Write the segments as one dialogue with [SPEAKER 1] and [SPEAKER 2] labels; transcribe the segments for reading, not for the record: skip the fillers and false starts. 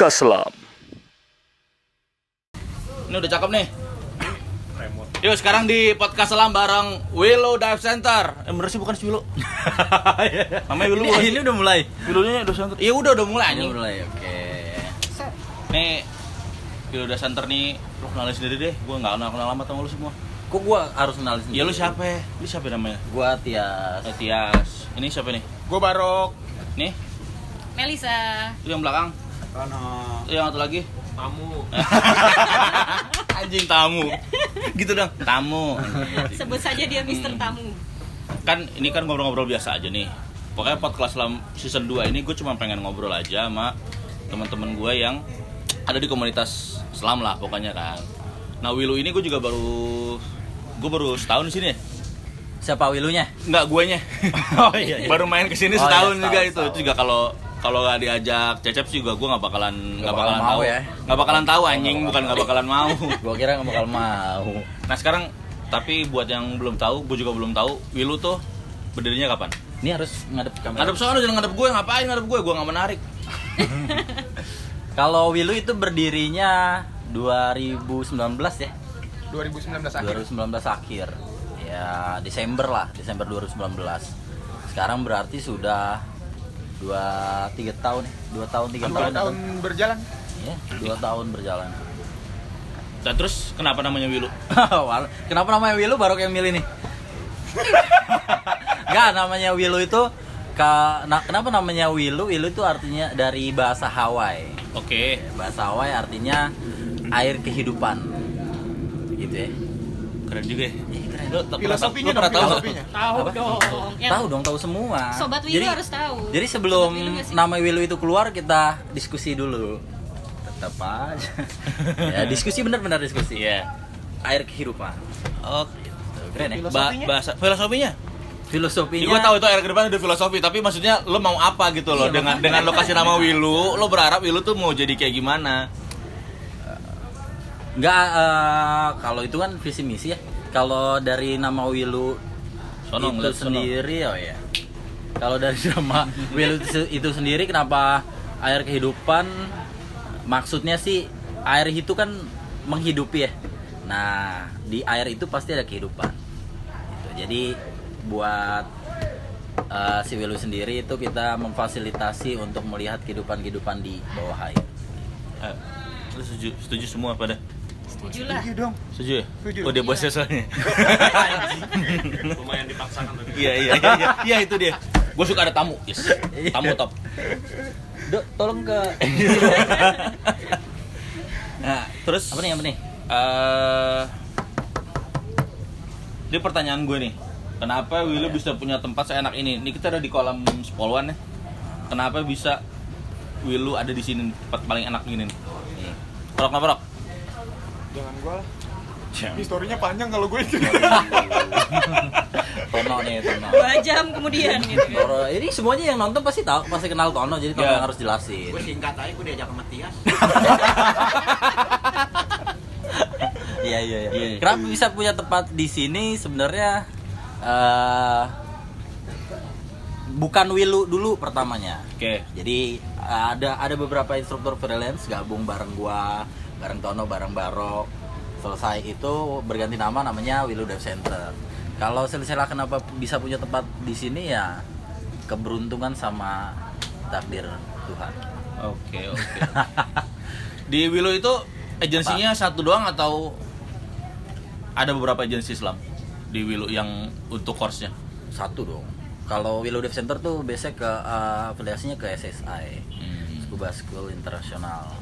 [SPEAKER 1] Podcast Selam.
[SPEAKER 2] Ini udah cakep nih. Yuk sekarang di Podcast Selam bareng Willow Dive Center. Bener sih bukan si Willow. Namanya Willow.
[SPEAKER 3] Ini udah mulai.
[SPEAKER 2] Willownya Dive Center. Iya udah mulai
[SPEAKER 3] Udah
[SPEAKER 2] anjing.
[SPEAKER 3] mulai. Oke.
[SPEAKER 2] Nih Willow Dive Center nih, lu kenalin sendiri deh. Gua enggak kenal amat sama lu semua.
[SPEAKER 3] Kok gua harus kenalin sendiri?
[SPEAKER 2] Ya lu siapa? Lu siapa namanya?
[SPEAKER 3] Gua Tias.
[SPEAKER 2] Tias. Ini siapa nih?
[SPEAKER 4] Gue Barok.
[SPEAKER 2] Nih,
[SPEAKER 5] Melisa.
[SPEAKER 2] itu yang belakang.
[SPEAKER 4] Tono.
[SPEAKER 2] Itu yang satu lagi.
[SPEAKER 4] Tamu.
[SPEAKER 2] Anjing tamu. Gitu dong, tamu.
[SPEAKER 5] Sebut saja dia Mister Tamu.
[SPEAKER 2] Kan ini kan ngobrol-ngobrol biasa aja nih. Pokoknya Podcast Selam season 2 ini gue cuma pengen ngobrol aja sama teman-teman gue yang ada di komunitas selam lah pokoknya kan. Nah Willow ini gue baru setahun di sini.
[SPEAKER 3] Siapa Wilunya?
[SPEAKER 2] Enggak guenya.
[SPEAKER 3] Oh iya.
[SPEAKER 2] Baru main kesini
[SPEAKER 3] Oh,
[SPEAKER 2] setahun
[SPEAKER 3] iya,
[SPEAKER 2] juga
[SPEAKER 3] setahun.
[SPEAKER 2] itu juga kalau nggak diajak Cecep sih juga gue nggak bakalan
[SPEAKER 3] mau
[SPEAKER 2] tahu
[SPEAKER 3] ya.
[SPEAKER 2] nggak bakalan tahu anjing, bukan nggak bakalan mau.
[SPEAKER 3] Gua kira nggak bakal mau.
[SPEAKER 2] Nah sekarang tapi buat yang belum tahu, gue juga belum tahu Willow tuh berdirinya kapan?
[SPEAKER 3] Ini harus ngadep kamera.
[SPEAKER 2] Ngadep sono jangan ngadep gue, ngapain ngadep gue nggak menarik.
[SPEAKER 3] Kalau Wilu itu berdirinya 2019 ya.
[SPEAKER 4] 2019 akhir.
[SPEAKER 3] 2019 akhir. Ya, Desember 2019. Sekarang berarti sudah 2-3 tahun nih. 2 tahun 3
[SPEAKER 4] 2 tahun berjalan.
[SPEAKER 3] Ya, 2 tahun berjalan.
[SPEAKER 2] Dan terus kenapa namanya Willow?
[SPEAKER 3] Kenapa namanya Wilu baru yang milih nih? Enggak, namanya Wilu itu kenapa namanya Wilu? Wilu itu artinya dari bahasa Hawaii.
[SPEAKER 2] Oke.
[SPEAKER 3] Bahasa Hawaii artinya air kehidupan. Gitu ya.
[SPEAKER 2] Keren juga ya.
[SPEAKER 3] Keren.
[SPEAKER 2] Lu
[SPEAKER 4] Filosofinya
[SPEAKER 2] pernah
[SPEAKER 4] dong,
[SPEAKER 2] tahu?
[SPEAKER 4] filosofinya.
[SPEAKER 5] Tahu
[SPEAKER 3] Apa?
[SPEAKER 5] dong. Yang
[SPEAKER 3] Tahu dong, tahu semua.
[SPEAKER 5] Sobat Wilu harus tahu.
[SPEAKER 3] Jadi sebelum
[SPEAKER 5] Sobat Wilu nggak sih?
[SPEAKER 3] nama Wilu itu keluar kita diskusi dulu. Tetap aja. Ya, diskusi benar-benar diskusi.
[SPEAKER 2] Iya.
[SPEAKER 3] Air kehidupan.
[SPEAKER 2] Oke.
[SPEAKER 3] Keren ya?
[SPEAKER 4] Filosofinya?
[SPEAKER 2] Bahasa filosofinya?
[SPEAKER 3] Filosofinya.
[SPEAKER 2] Gue tahu itu air kehidupan ada filosofi, tapi maksudnya lo mau apa gitu loh
[SPEAKER 3] Iya,
[SPEAKER 2] dengan lo kasih nama Willow, lo berharap Willow tuh mau jadi kayak gimana?
[SPEAKER 3] Enggak, kalau itu kan visi misi ya. Kalau dari nama Wilu
[SPEAKER 2] Sono,
[SPEAKER 3] itu
[SPEAKER 2] ngeliat sono.
[SPEAKER 3] sendiri, oh ya. Kalau dari nama Wilu itu sendiri, kenapa air kehidupan? Maksudnya sih air itu kan menghidupi ya. Nah, di air itu pasti ada kehidupan. Gitu. Jadi buat si Wilu sendiri itu kita memfasilitasi untuk melihat kehidupan-kehidupan di bawah air.
[SPEAKER 2] Lo setuju semua pada?
[SPEAKER 5] Setuju lah.
[SPEAKER 4] Setuju dong.
[SPEAKER 2] Setuju ya?
[SPEAKER 4] Setuju.
[SPEAKER 2] Oh dia bosnya soalnya.
[SPEAKER 4] Lumayan dipaksakan tapi.
[SPEAKER 2] Iya itu dia. Gue suka ada tamu, yes. Tamu top.
[SPEAKER 3] Dok, tolong ke.
[SPEAKER 2] Nah, terus
[SPEAKER 3] Apa nih?
[SPEAKER 2] Dia pertanyaan gue nih, kenapa Willow bisa punya tempat seenak ini? Ini kita ada di kolam Spolwan ya. Kenapa bisa Willow ada di sini tempat paling enak gini nih? Perok.
[SPEAKER 4] Jangan gua lah. Historinya panjang kalau gue itu.
[SPEAKER 3] Tono nih, Tono.
[SPEAKER 5] 2 jam kemudian gitu kan.
[SPEAKER 3] Toro, ini semuanya yang nonton pasti tahu, pasti kenal Tono, jadi Tono
[SPEAKER 2] Ya.
[SPEAKER 3] yang harus jelasin.
[SPEAKER 4] Gue singkat aja, gue diajak sama Tias.
[SPEAKER 3] Iya. Kenapa bisa punya tempat di sini? Sebenarnya bukan Wilu dulu pertamanya.
[SPEAKER 2] Oke.
[SPEAKER 3] Jadi ada beberapa instruktur freelance gabung bareng gua, bareng Tono, bareng Barok. Selesai itu berganti namanya Willow Dive Center. Kalau silsilah kenapa bisa punya tempat di sini ya keberuntungan sama takdir Tuhan.
[SPEAKER 2] Oke. Di Willow itu agensinya satu doang atau ada beberapa agensi Islam di Willow yang untuk course-nya?
[SPEAKER 3] Satu dong. Kalau Willow Dive Center tuh biasanya ke afiliasinya ke SSI, Scuba School Internasional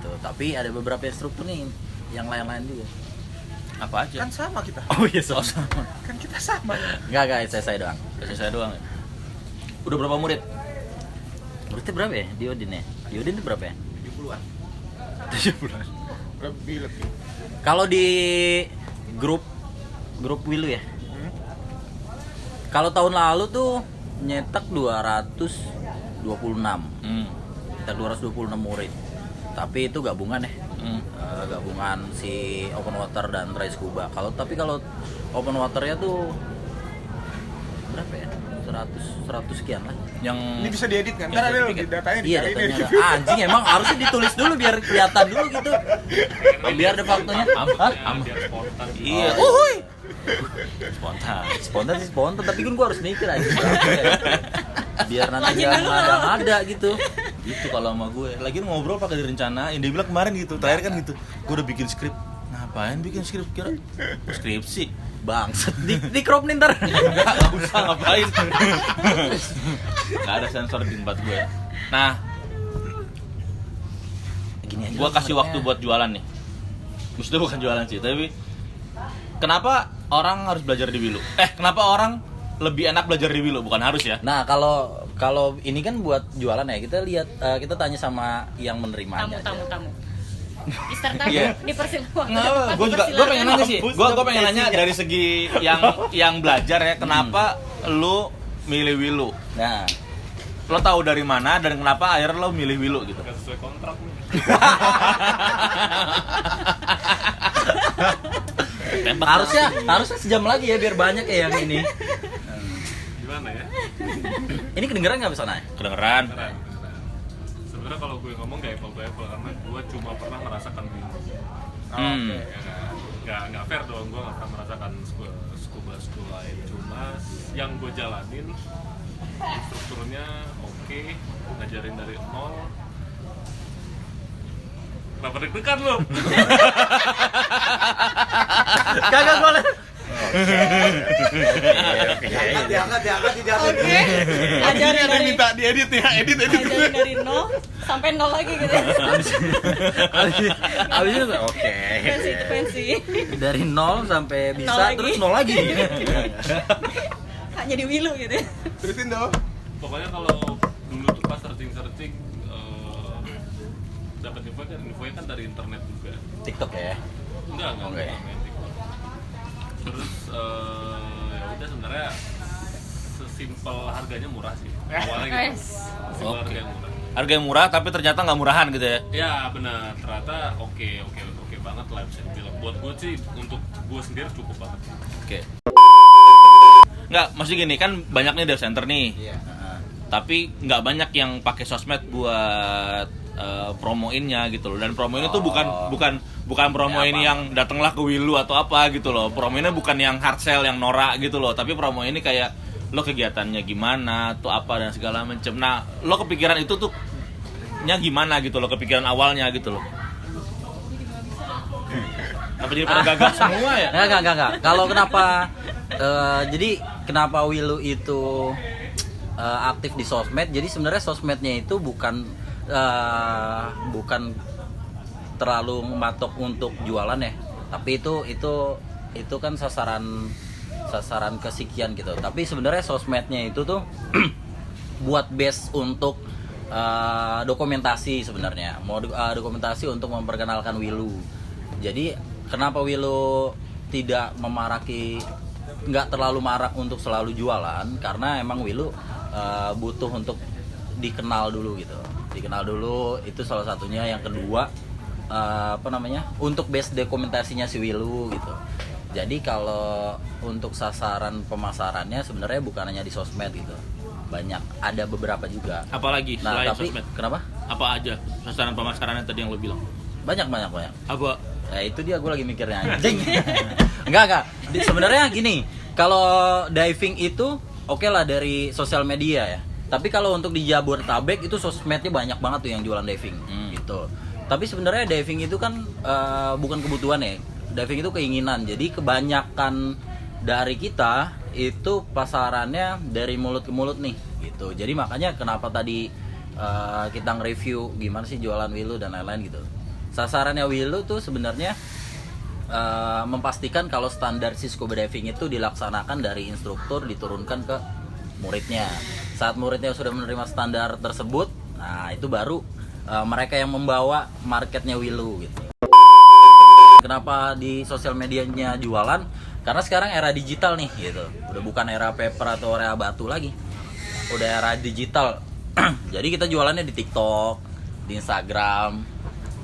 [SPEAKER 3] gitu. Tapi ada beberapa instruktur nih yang lain-lain juga.
[SPEAKER 2] Apa aja?
[SPEAKER 4] Kan sama kita.
[SPEAKER 3] Oh iya sama.
[SPEAKER 4] Kan kita sama.
[SPEAKER 3] Enggak SSI doang.
[SPEAKER 2] Kasih saya doang ya. Udah berapa murid?
[SPEAKER 3] Muridnya berapa ya? Di Odin ya? Di Odin itu berapa ya?
[SPEAKER 4] 70-an.
[SPEAKER 3] 70-an.
[SPEAKER 4] Lebih.
[SPEAKER 3] Kalau di grup Willow ya. Kalau tahun lalu tuh nyetak 226. Nyetak 226 murid. Tapi itu gabungan ya. Gabungan si open water dan dry scuba. Kalau open waternya tuh berapa ya? 100 sekian lah.
[SPEAKER 2] Yang
[SPEAKER 4] Ini bisa diedit kan? Ntar ada loh di datanya
[SPEAKER 3] Iya,
[SPEAKER 4] dicariin
[SPEAKER 3] datanya
[SPEAKER 4] dari
[SPEAKER 3] ada. Anjing emang harusnya ditulis dulu biar kelihatan dulu gitu. Biar ada faktanya. Hah?
[SPEAKER 1] Biar spontan.
[SPEAKER 2] iya.
[SPEAKER 3] Uhuy.
[SPEAKER 2] Spontan.
[SPEAKER 3] Spontan sih spontan, tapi kan gua harus mikir aja. Biar nanti
[SPEAKER 5] Lanjut
[SPEAKER 3] nggak
[SPEAKER 5] dulu.
[SPEAKER 3] ada gitu.
[SPEAKER 2] Gitu kalau sama gue. Lagi ngobrol pakai direncanain. Dia bilang kemarin gitu. Terakhir kan gitu. Gue udah bikin skrip. Ngapain bikin skrip kira? Skripsi.
[SPEAKER 3] Bangsat di crop nih ntar.
[SPEAKER 2] Enggak usah ngapain. Enggak ada sensor di tempat gue. Nah,
[SPEAKER 3] Gini aja.
[SPEAKER 2] gue kasih waktu buat jualan nih. Maksudnya bukan jualan sih, tapi kenapa orang harus belajar di Wilu? Kenapa orang lebih enak belajar di Wilu? Bukan harus ya.
[SPEAKER 3] Nah, kalau ini kan buat jualan ya. Kita lihat kita tanya sama yang menerimanya. aja.
[SPEAKER 5] Tamu. Mister Tamu
[SPEAKER 2] Iya.
[SPEAKER 5] dipersilakan.
[SPEAKER 2] Nggak, gue pengen nanya sih. Gue pengen nanya dari segi yang belajar ya, kenapa lu milih Wilu?
[SPEAKER 3] Nah,
[SPEAKER 2] Lo tahu dari mana dan kenapa akhirnya lo milih Wilu gitu?
[SPEAKER 1] Gak sesuai kontrak nih.
[SPEAKER 3] harusnya sejam lagi ya biar banyak ya yang ini.
[SPEAKER 1] Gimana ya?
[SPEAKER 3] Ini kedengeran nggak bisa naik?
[SPEAKER 2] Kedengeran.
[SPEAKER 1] Beneran. Sebenarnya kalau gue ngomong gak apple to apple karena gue cuma pernah merasakan ini. Nggak fair dong, gue nggak pernah merasakan scuba lain. Cuma yang gue jalanin instrukturnya oke, ngajarin dari nol. Kenapa deg-degan lo?
[SPEAKER 3] Kagak boleh.
[SPEAKER 5] Oke. Ajarin dari
[SPEAKER 2] diedit ya, edit.
[SPEAKER 5] ajarin dari 0 sampai 0 lagi gitu.
[SPEAKER 3] Abis itu oke.
[SPEAKER 5] Pensi.
[SPEAKER 3] Dari 0 sampai bisa
[SPEAKER 5] 0 lagi.
[SPEAKER 3] terus 0 lagi.
[SPEAKER 5] Hak jadi Wilu gitu.
[SPEAKER 4] Terusin dong.
[SPEAKER 1] Pokoknya kalau dulu tuh pas searching dapat infonya kan dari internet juga.
[SPEAKER 3] TikTok ya.
[SPEAKER 1] Enggak
[SPEAKER 3] Oke.
[SPEAKER 1] main TikTok. Terus ya udah sebenarnya sesimpel harganya murah sih. Awalnya gitu.
[SPEAKER 5] Yes.
[SPEAKER 1] Sesimpel
[SPEAKER 2] Oke.
[SPEAKER 1] harga yang murah.
[SPEAKER 2] Harga yang murah tapi ternyata nggak murahan gitu ya.
[SPEAKER 1] Ya benar, ternyata oke banget lah bisa dibilang. Buat gue sih untuk gue sendiri cukup banget.
[SPEAKER 2] Oke. Nggak, maksudnya gini kan banyak nih dev center nih.
[SPEAKER 3] Iya.
[SPEAKER 2] Tapi nggak banyak yang pakai sosmed buat promoinnya gitu loh. Dan promoinnya tuh bukan promoin
[SPEAKER 3] Ya,
[SPEAKER 2] yang datanglah ke Wilu atau apa gitu loh. Promoinnya bukan yang hard sell yang norak gitu loh. Tapi promo ini kayak lo kegiatannya gimana, tuh apa dan segala macem. Nah, lo kepikiran itu tuh nya gimana gitu loh, kepikiran awalnya gitu loh. Apa jadi pada gagal semua ya?
[SPEAKER 3] Enggak. Kalau kenapa jadi kenapa Wilu itu aktif di sosmed? Jadi sebenarnya sosmednya itu bukan terlalu mematok untuk jualan ya. Tapi itu kan sasaran kesekian gitu. Tapi sebenarnya sosmednya itu tuh buat base untuk dokumentasi sebenarnya. Mau dokumentasi untuk memperkenalkan Wilu. Jadi kenapa Wilu tidak nggak terlalu marak untuk selalu jualan, karena emang Wilu butuh untuk dikenal dulu gitu. Dikenal dulu itu salah satunya. Yang kedua untuk base dokumentasinya si Wilu gitu. Jadi kalau untuk sasaran pemasarannya sebenarnya bukan hanya di sosmed gitu. Banyak, ada beberapa juga.
[SPEAKER 2] Apalagi
[SPEAKER 3] Nah,
[SPEAKER 2] selain
[SPEAKER 3] tapi
[SPEAKER 2] sosmed?
[SPEAKER 3] kenapa?
[SPEAKER 2] Apa aja sasaran pemasarannya tadi yang lo bilang?
[SPEAKER 3] Banyak.
[SPEAKER 2] Apa?
[SPEAKER 3] Ya itu dia, gue lagi mikirnya anjing. Enggak. Sebenarnya gini, kalau diving itu oke lah dari sosial media ya. Tapi kalau untuk di Jabodetabek itu sosmednya banyak banget tuh yang jualan diving gitu. Tapi sebenarnya diving itu kan bukan kebutuhan ya. Diving itu keinginan. Jadi kebanyakan dari kita itu pasarannya dari mulut ke mulut nih gitu. Jadi makanya kenapa tadi kita nge-review gimana sih jualan Wilu dan lain-lain gitu. Sasarannya Wilu tuh sebenarnya memastikan kalau standar si scuba diving itu dilaksanakan dari instruktur diturunkan ke muridnya. Saat muridnya sudah menerima standar tersebut, nah itu baru mereka yang membawa marketnya Wilu gitu. Kenapa di sosial medianya jualan? Karena sekarang era digital nih gitu. Udah bukan era paper atau era batu lagi. Udah era digital. Jadi kita jualannya di TikTok, di Instagram,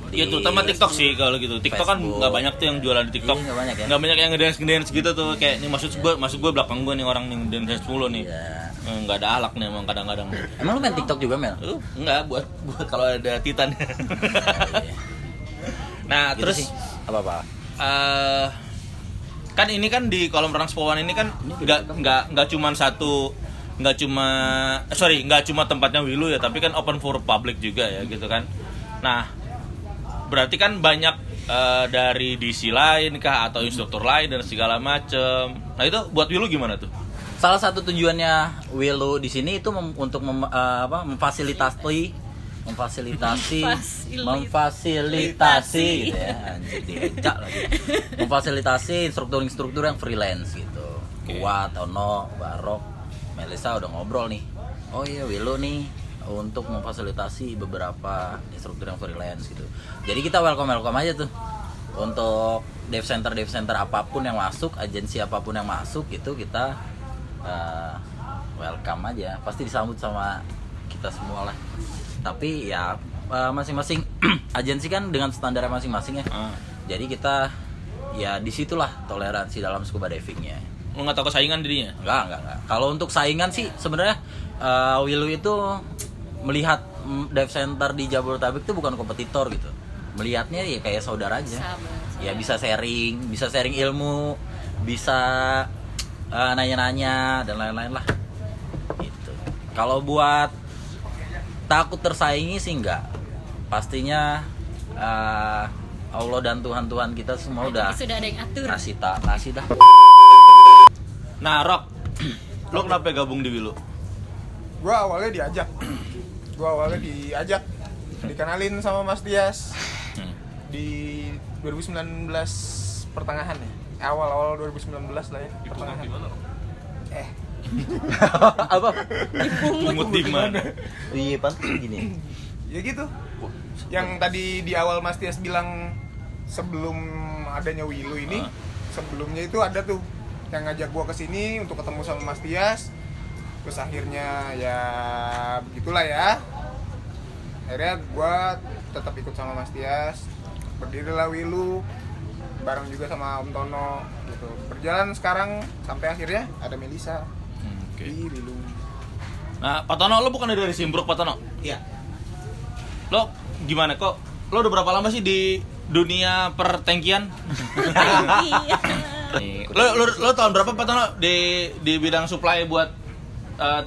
[SPEAKER 2] Ya terutama TikTok sih kalau gitu. TikTok kan
[SPEAKER 3] Facebook.
[SPEAKER 2] nggak banyak tuh yang jualan di TikTok.
[SPEAKER 3] Iya, nggak banyak ya.
[SPEAKER 2] Nggak banyak yang ngedance gitu tuh. Kayak nih maksud gue belakang gue nih orang nih ngedance mulu nih.
[SPEAKER 3] Iya.
[SPEAKER 2] Nggak ada alak nih emang kadang-kadang.
[SPEAKER 3] Emang lu main TikTok juga, Mel?
[SPEAKER 2] Enggak buat kalau ada Titan. Nah,
[SPEAKER 3] Gitu
[SPEAKER 2] terus
[SPEAKER 3] sih. Apa-apa?
[SPEAKER 2] kan ini kan di kolam renang Sepowan ini kan nggak cuma tempatnya Wilu ya, tapi kan open for public juga ya gitu kan. Nah, berarti kan banyak dari DC lain kah atau instruktur lain dan segala macem. Nah itu buat Wilu gimana tuh?
[SPEAKER 3] Salah satu tujuannya Willow di sini itu memfasilitasi gitu ya, anjir diecak lagi. Memfasilitasi instruktur yang freelance gitu. Gua, Tono, Barok, Melisa udah ngobrol nih. Oh iya, Willow nih untuk memfasilitasi beberapa instruktur yang freelance gitu. Jadi kita welcome aja tuh. Untuk dev center apapun yang masuk, agensi apapun yang masuk gitu, kita welcome aja. Pasti disambut sama kita semua lah. Tapi ya masing-masing agensi kan dengan standarnya masing-masing ya. Jadi kita ya disitulah toleransi dalam scuba divingnya.
[SPEAKER 2] Lu nggak tahu saingan dirinya?
[SPEAKER 3] Enggak. Kalau untuk saingan sih sebenarnya Willu itu melihat dive center di Jabodetabek itu bukan kompetitor gitu. Melihatnya ya kayak saudara aja. Ya bisa sharing ilmu, bisa nanya-nanya dan lain-lain lah. Gitu. Kalau buat takut tersaingi sih enggak. Pastinya Allah dan Tuhan kita semua udah
[SPEAKER 5] sudah ada yang atur.
[SPEAKER 3] Ngasih dah.
[SPEAKER 2] Nah, Rock, lo kenapa gabung di Wilu?
[SPEAKER 4] Gua awalnya diajak, dikenalin sama Mas Dias di 2019 pertengahan ya. Awal 2019 lah ya.
[SPEAKER 1] Dipungut di mana?
[SPEAKER 3] Apa?
[SPEAKER 2] Pungut di mana?
[SPEAKER 3] Iya, pantas gini.
[SPEAKER 4] Ya gitu. Yang tadi di awal Mas Tias bilang sebelum adanya Wilu ini, sebelumnya itu ada tuh yang ngajak gua kesini untuk ketemu sama Mas Tias. Terus akhirnya ya begitulah ya. Akhirnya gua tetap ikut sama Mas Tias. Berdirilah Wilu bareng juga sama Om Tono gitu. Berjalan sekarang sampai akhirnya ada Melisa di Wilu.
[SPEAKER 2] Nah, Pak Tono, lo bukan dari Simpruk, Pak Tono?
[SPEAKER 4] Iya.
[SPEAKER 2] Lo gimana kok? Lo udah berapa lama sih di dunia pertengkian? lo tahun berapa Pak Tono di bidang supply buat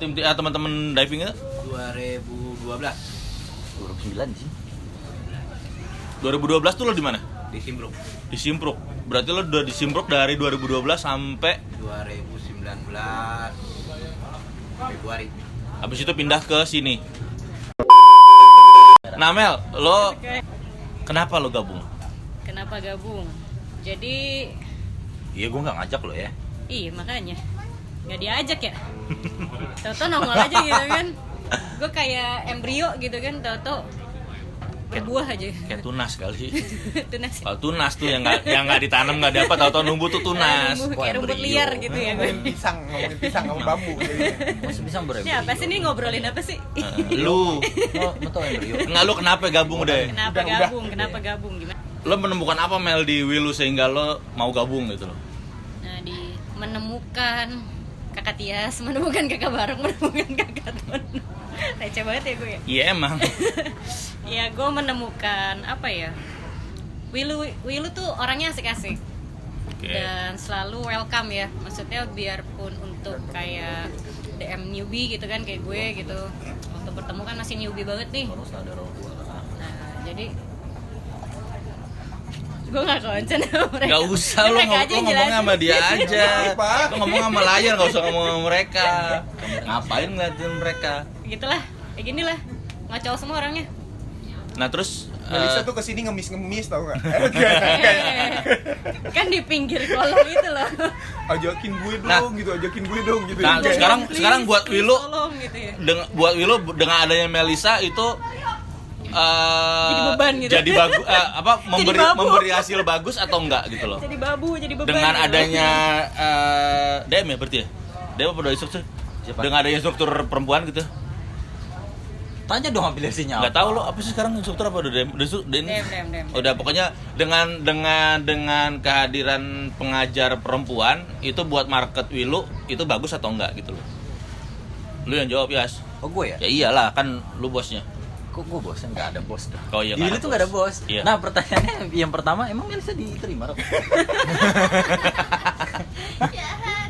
[SPEAKER 2] teman-teman diving itu?
[SPEAKER 3] 2009 sih.
[SPEAKER 2] 2012 tuh lo di mana?
[SPEAKER 3] Di Simpruk.
[SPEAKER 2] Di Simpruk. Berarti lo udah di Simpruk dari 2012 sampai
[SPEAKER 3] 2019 Februari.
[SPEAKER 2] habis itu pindah ke sini. Nah, Mel, lo kenapa lo gabung?
[SPEAKER 5] Kenapa gabung? Jadi
[SPEAKER 3] Iya, gue nggak ngajak lo ya.
[SPEAKER 5] iya makanya nggak diajak ya. Toto nongol aja gitu kan. Gue kayak embrio gitu kan, Toto berbuah aja.
[SPEAKER 2] Kayak tunas kali.
[SPEAKER 5] Tunas.
[SPEAKER 2] Kalau tunas tuh yang nggak ditanam nggak dapat, tahu-tahu numbuh tuh tunas.
[SPEAKER 5] Kayak rumput liar gitu ya gue.
[SPEAKER 4] Ngomongin pisang sama bambu jadinya.
[SPEAKER 3] Masih bisa berembrio.
[SPEAKER 5] Ini apa sih nih, ngobrolin apa sih?
[SPEAKER 2] Lu
[SPEAKER 3] Lo tau embrio?
[SPEAKER 2] nggak, lu kenapa gabung deh?
[SPEAKER 5] Kenapa
[SPEAKER 4] Udah.
[SPEAKER 5] Kenapa gabung gimana?
[SPEAKER 2] Lo menemukan apa, Mel, di Wilu sehingga lo mau gabung gitu loh?
[SPEAKER 5] Nah, menemukan kakak Tias, menemukan kakak Barok, menemukan kakak Tono. Receh banget ya gue ya.
[SPEAKER 2] Iya emang.
[SPEAKER 5] Ya gue menemukan apa ya? Wilu tuh orangnya asik-asik.
[SPEAKER 2] Oke.
[SPEAKER 5] Dan selalu welcome ya. Maksudnya biarpun untuk kayak DM newbie gitu kan, kayak gue gitu. Waktu bertemu kan masih newbie banget nih. Nah, jadi gue gak konsen sama mereka.
[SPEAKER 2] Gak usah, lo
[SPEAKER 5] Mereka aja yang
[SPEAKER 2] ngomong
[SPEAKER 5] jelasin.
[SPEAKER 2] sama dia aja.
[SPEAKER 4] Apa?
[SPEAKER 2] Lo ngomong sama layar, gak usah ngomong sama mereka. Ngapain ngeliatin mereka?
[SPEAKER 5] Gitulah, kayak gini lah. Ngacau semua orangnya.
[SPEAKER 2] Nah terus
[SPEAKER 4] Melisa tuh kesini ngemis tau gak?
[SPEAKER 5] Kan di pinggir kolam itu loh.
[SPEAKER 4] Ajakin gue
[SPEAKER 2] Nah.
[SPEAKER 4] dong gitu, ajakin gue dong gitu.
[SPEAKER 2] Nah,
[SPEAKER 4] Kayak-
[SPEAKER 2] sekarang buat
[SPEAKER 5] Please,
[SPEAKER 2] Wilu,
[SPEAKER 5] tolong gitu ya.
[SPEAKER 2] buat Wilu dengan adanya Melisa itu
[SPEAKER 5] Jadi beban gitu.
[SPEAKER 2] Jadi bagus
[SPEAKER 5] Jadi babu.
[SPEAKER 2] memberi hasil bagus atau enggak gitu loh.
[SPEAKER 5] Jadi babu, jadi beban.
[SPEAKER 2] Dengan
[SPEAKER 5] gitu.
[SPEAKER 2] adanya DM ya berarti ya? DM apa udah instruktur?
[SPEAKER 3] Siapa?
[SPEAKER 2] Dengan adanya instruktur perempuan gitu.
[SPEAKER 3] Tanya dong afiliasinya.
[SPEAKER 2] Nggak tahu lo apa sih sekarang instruktur apa udah
[SPEAKER 5] Dem.
[SPEAKER 2] udah pokoknya dengan kehadiran pengajar perempuan itu buat market Wilu itu bagus atau enggak gitu loh. Lu yang jawab, Yas.
[SPEAKER 3] Oh gue ya?
[SPEAKER 2] Ya iyalah, kan lu bosnya.
[SPEAKER 3] Kok gue bosnya nggak ada bos dah.
[SPEAKER 2] Oh iya,
[SPEAKER 3] Di Wilu tuh nggak ada bos.
[SPEAKER 2] Iya.
[SPEAKER 3] Nah pertanyaannya yang pertama, emang Melisa diterima Rob?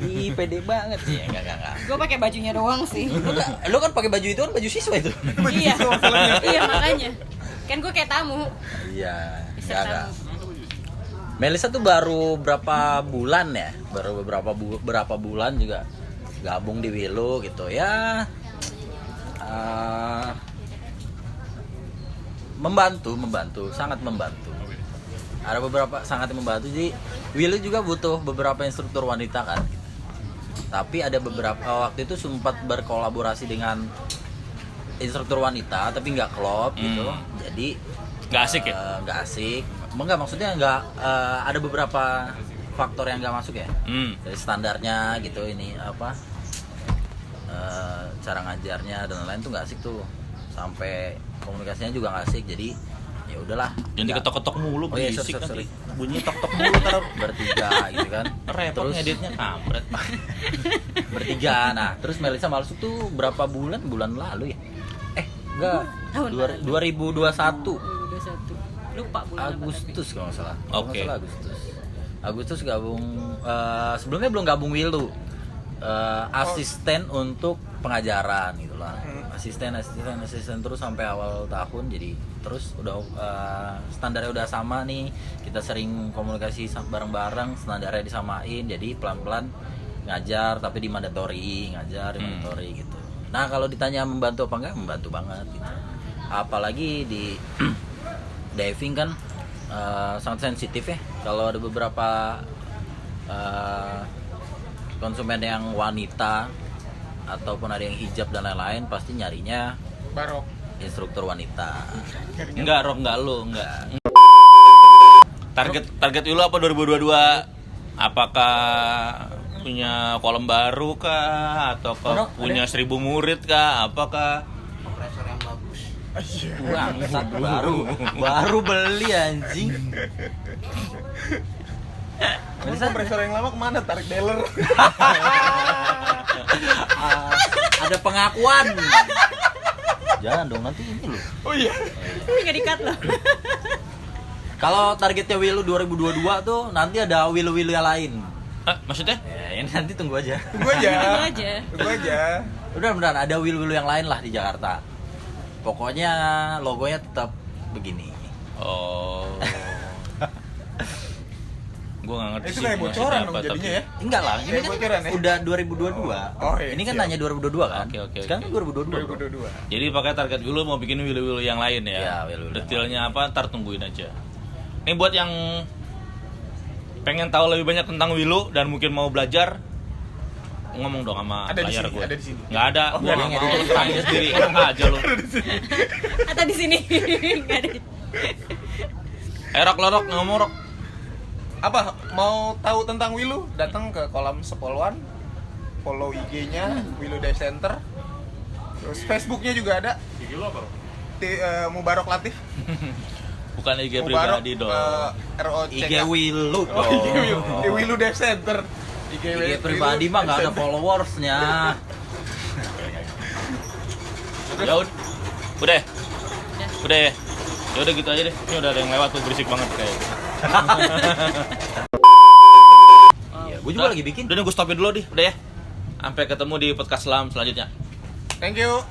[SPEAKER 3] Ih, pede banget sih. Enggak.
[SPEAKER 5] Gue pakai bajunya doang sih.
[SPEAKER 3] Lu kan pakai baju itu kan baju siswa itu.
[SPEAKER 5] Iya. Iya makanya. Kan gue kayak tamu.
[SPEAKER 3] Iya.
[SPEAKER 5] Bisa
[SPEAKER 3] Enggak.
[SPEAKER 5] tamu.
[SPEAKER 3] Melisa tuh baru berapa bulan ya? Baru berapa bulan juga gabung di Wilu gitu ya. Membantu, sangat membantu. Ada beberapa sangat membantu. Jadi Wilu juga butuh beberapa instruktur wanita kan. Tapi ada beberapa waktu itu sempat berkolaborasi dengan instruktur wanita tapi nggak klop gitu. Jadi
[SPEAKER 2] Nggak asik ya?
[SPEAKER 3] Nggak asik. Enggak, maksudnya nggak ada beberapa faktor yang nggak masuk ya. Dari standarnya gitu ini apa cara ngajarnya dan lain-lain tuh nggak asik tuh. Sampai komunikasinya juga nggak asik. Jadi ya udahlah.
[SPEAKER 2] Jangan diketok-ketok mulu,
[SPEAKER 3] Oh iya,
[SPEAKER 2] berisik
[SPEAKER 3] sorry.
[SPEAKER 2] nanti. Bunyi tok-tok mulu taruh
[SPEAKER 3] Bertiga gitu kan.
[SPEAKER 2] repot ngeditnya kampret.
[SPEAKER 3] Bertiga. Nah, terus Melisa masuk tuh berapa bulan lalu ya? Enggak.
[SPEAKER 5] Tahun
[SPEAKER 3] 2021.
[SPEAKER 5] 2021. Lupa bulan apa
[SPEAKER 3] Agustus kalau nggak salah.
[SPEAKER 2] Oke.
[SPEAKER 3] Kalau nggak salah Agustus gabung sebelumnya belum gabung Wilu. Asisten untuk pengajaran gitu lah. Asisten terus sampai awal tahun, jadi terus udah standarnya udah sama nih. Kita sering komunikasi bareng-bareng, standarnya disamain, jadi pelan-pelan ngajar tapi di mandatory gitu. Nah, kalau ditanya membantu apa enggak, membantu banget gitu. Apalagi di diving kan sangat sensitif ya. Kalau ada beberapa konsumen yang wanita ataupun ada yang hijab dan lain-lain pasti nyarinya
[SPEAKER 4] Barok.
[SPEAKER 3] instruktur wanita.
[SPEAKER 2] Enggak, Rock, enggak lu, enggak. Target Wilu apa 2022? Apakah punya kolam baru kah atau punya 1000 murid kah? Apakah
[SPEAKER 6] Kompresor yang bagus.
[SPEAKER 3] Bangsat, baru beli anjing.
[SPEAKER 4] Terus kompresor yang lama kemana? Tarik dealer.
[SPEAKER 3] Ada pengakuan. Jangan dong, nanti ini loh.
[SPEAKER 4] Oh iya.
[SPEAKER 5] Ini nggak di-cut loh.
[SPEAKER 3] Kalau targetnya Wilu 2022 tuh nanti ada Wilu-Wilu yang lain.
[SPEAKER 2] maksudnya?
[SPEAKER 3] Ya, ini nanti tunggu aja.
[SPEAKER 4] Tunggu aja.
[SPEAKER 5] Tunggu aja.
[SPEAKER 3] Udah beneran ada Wilu-Wilu yang lain lah di Jakarta. Pokoknya logonya tetap begini.
[SPEAKER 2] Oh. Gue nggak ngerti
[SPEAKER 4] Itu
[SPEAKER 2] sih
[SPEAKER 4] kayak
[SPEAKER 2] maksudnya
[SPEAKER 4] bocoran
[SPEAKER 2] apa,
[SPEAKER 4] dong jadinya
[SPEAKER 2] tapi-
[SPEAKER 4] ya.
[SPEAKER 3] Enggak lah, ini
[SPEAKER 4] Kayak
[SPEAKER 3] kan
[SPEAKER 4] bocoran ya?
[SPEAKER 3] udah 2022.
[SPEAKER 4] Oh, iya,
[SPEAKER 3] Ini kan
[SPEAKER 4] siap.
[SPEAKER 3] nanya 2022 kan?
[SPEAKER 2] Oke.
[SPEAKER 3] Sekarang 2022.
[SPEAKER 4] 2022.
[SPEAKER 2] Jadi pakai target Wilu mau bikin Wilu-Wilu yang lain ya.
[SPEAKER 3] Iya, Wilu-Wilu yang
[SPEAKER 2] Detailnya apa ntar tungguin aja. Ini buat yang pengen tahu lebih banyak tentang Wilu dan mungkin mau belajar, ngomong dong sama
[SPEAKER 4] Ada di
[SPEAKER 2] layar
[SPEAKER 4] sini,
[SPEAKER 2] gue.
[SPEAKER 4] ada di sini.
[SPEAKER 2] Nggak ada,
[SPEAKER 3] Oh,
[SPEAKER 2] gua
[SPEAKER 3] nggak
[SPEAKER 2] nggak
[SPEAKER 3] ada.
[SPEAKER 2] mau terakhir sendiri. Enak aja lu.
[SPEAKER 5] Atau di sini. Nggak ada.
[SPEAKER 2] Rok lorok ngomong Rok.
[SPEAKER 4] Apa mau tahu tentang Wilu? Datang ke kolam Sepoluan, follow IG-nya Wilu Dive Center. Terus Facebook-nya juga ada.
[SPEAKER 1] Gigi lo apa?
[SPEAKER 4] Mubarok Latif.
[SPEAKER 2] Bukan IG
[SPEAKER 4] Mubarok
[SPEAKER 2] pribadi dong.
[SPEAKER 4] ROCK.
[SPEAKER 3] IG Wilu
[SPEAKER 4] Oh, IG Wilu. Di Wilu Dive Center.
[SPEAKER 3] IG pribadi mah nggak ada followersnya.
[SPEAKER 2] Ya udah. Udah ya. Ya udah gitu aja deh. Ini udah ada yang lewat tuh berisik banget kayak.
[SPEAKER 3] Iya, gue juga lagi bikin.
[SPEAKER 2] Udah nih gue stopin dulu deh, udah ya. Sampai ketemu di podcast selanjutnya.
[SPEAKER 4] Thank you.